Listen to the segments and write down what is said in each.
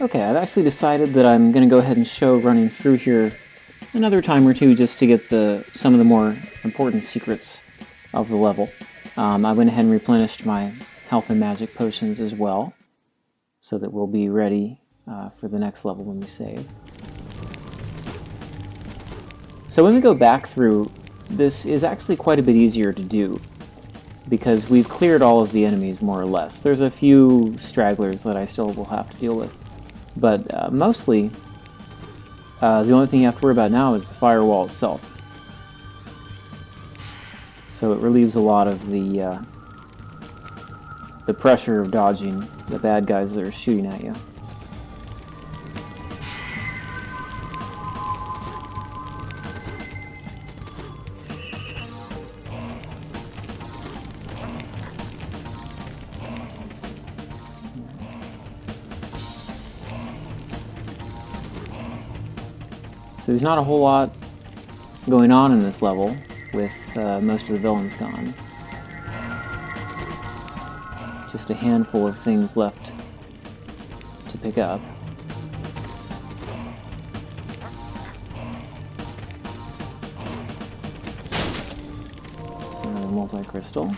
Okay, I've actually decided that I'm going to go ahead and show running through here another time or two just to get some of the more important secrets of the level. I went ahead and replenished my health and magic potions as well, so that we'll be ready for the next level when we save. So when we go back through, this is actually quite a bit easier to do, because we've cleared all of the enemies more or less. There's a few stragglers that I still will have to deal with, but mostly the only thing you have to worry about now is the firewall itself. So it relieves a lot of the pressure of dodging the bad guys that are shooting at you. So there's not a whole lot going on in this level, with most of the villains gone. Just a handful of things left to pick up. So another multi-crystal.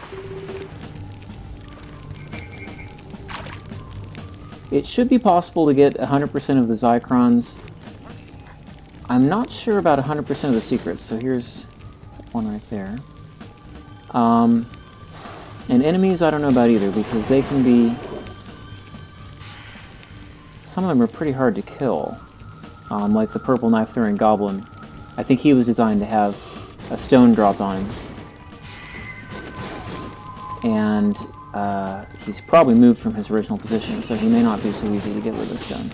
It should be possible to get 100% of the Zykrons. I'm not sure about 100% of the secrets, so here's one right there. And enemies I don't know about either, because they can be... Some of them are pretty hard to kill. Like the purple knife-throwing goblin. I think he was designed to have a stone dropped on him. And he's probably moved from his original position, so he may not be so easy to get with a stone.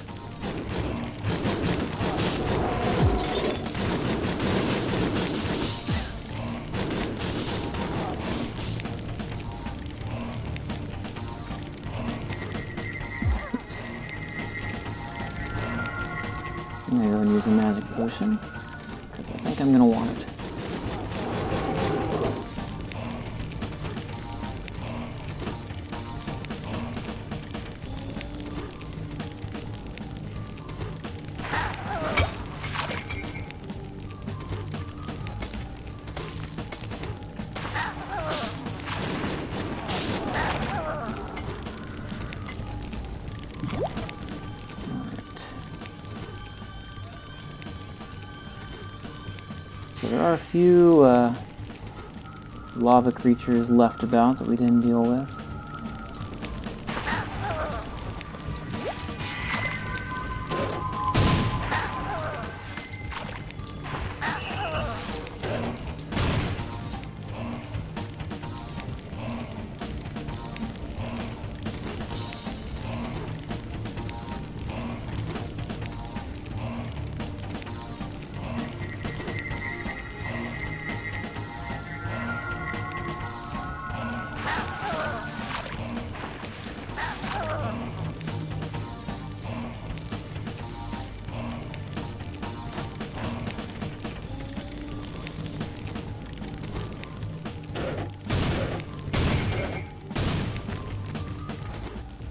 I'm going to go and use a magic potion, because I think I'm going to want it. So there are a few lava creatures left about that we didn't deal with.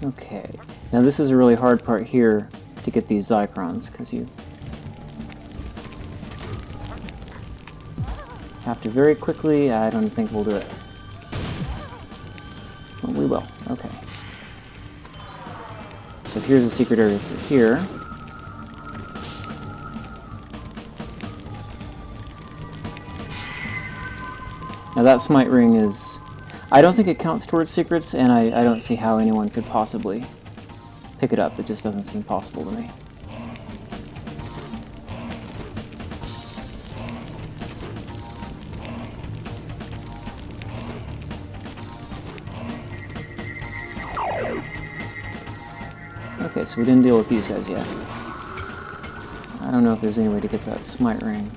Okay, now this is a really hard part here to get these Zykrons, because you have to very quickly... I don't think we'll do it. Well, we will. Okay. So here's a secret area through here. Now that smite ring is... I don't think it counts towards secrets, and I don't see how anyone could possibly pick it up. It just doesn't seem possible to me. Okay, so we didn't deal with these guys yet. I don't know if there's any way to get that smite ring.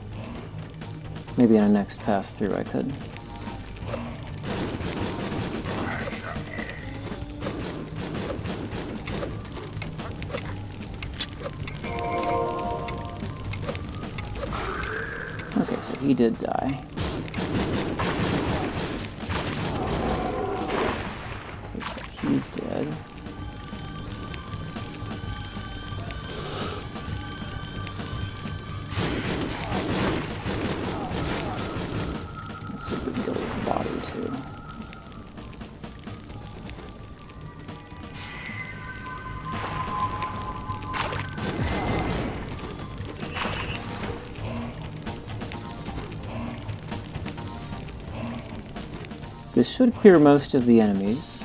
Maybe in a next pass through I could. Okay, so he did die. Okay, so he's dead. This should clear most of the enemies.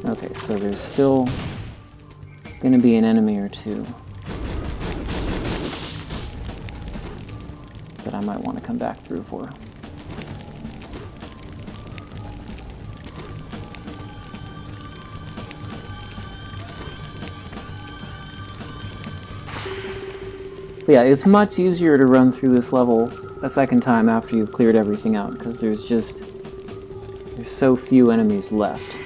Okay, so there's still going to be an enemy or two that I might want to come back through for. But yeah, it's much easier to run through this level a second time after you've cleared everything out, because there's so few enemies left.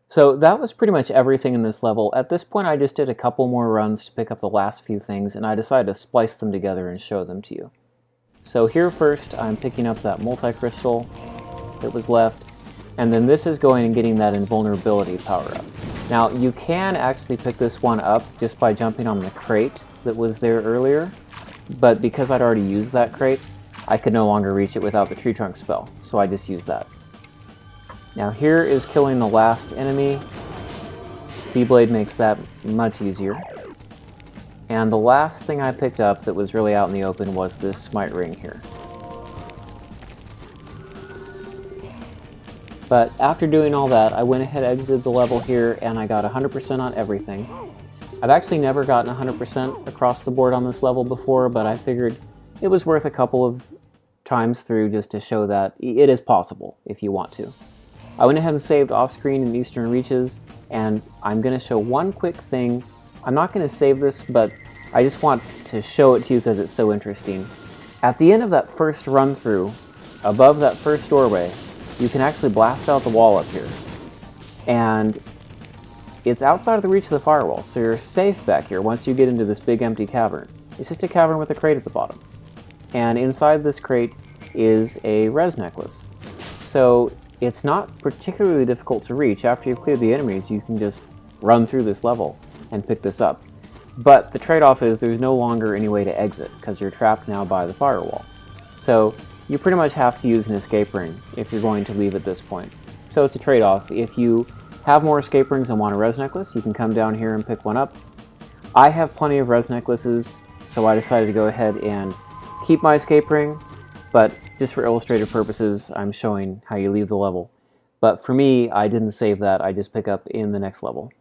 So that was pretty much everything in this level. At this point I just did a couple more runs to pick up the last few things, and I decided to splice them together and show them to you. So here first I'm picking up that multi-crystal that was left, and then this is going and getting that invulnerability power-up. Now you can actually pick this one up just by jumping on the crate that was there earlier, but because I'd already used that crate, I could no longer reach it without the tree trunk spell, so I just used that. Now here is killing the last enemy. B-Blade makes that much easier. And the last thing I picked up that was really out in the open was this Smite Ring here. But after doing all that, I went ahead and exited the level here, and I got 100% on everything. I've actually never gotten 100% across the board on this level before, but I figured it was worth a couple of times through just to show that it is possible if you want to. I went ahead and saved off-screen in Eastern Reaches, and I'm going to show one quick thing. I'm not going to save this, but I just want to show it to you because it's so interesting. At the end of that first run-through, above that first doorway, you can actually blast out the wall up here. And it's outside of the reach of the firewall, so you're safe back here once you get into this big empty cavern. It's just a cavern with a crate at the bottom. And inside this crate is a Rez Necklace. So it's not particularly difficult to reach. After you've cleared the enemies, you can just run through this level and pick this up. But the trade-off is there's no longer any way to exit, because you're trapped now by the firewall. So you pretty much have to use an escape ring if you're going to leave at this point. So it's a trade-off. If you have more escape rings and want a Rez Necklace, you can come down here and pick one up. I have plenty of Rez Necklaces, so I decided to go ahead and keep my escape ring, but just for illustrative purposes, I'm showing how you leave the level. But for me, I didn't save that. I just pick up in the next level.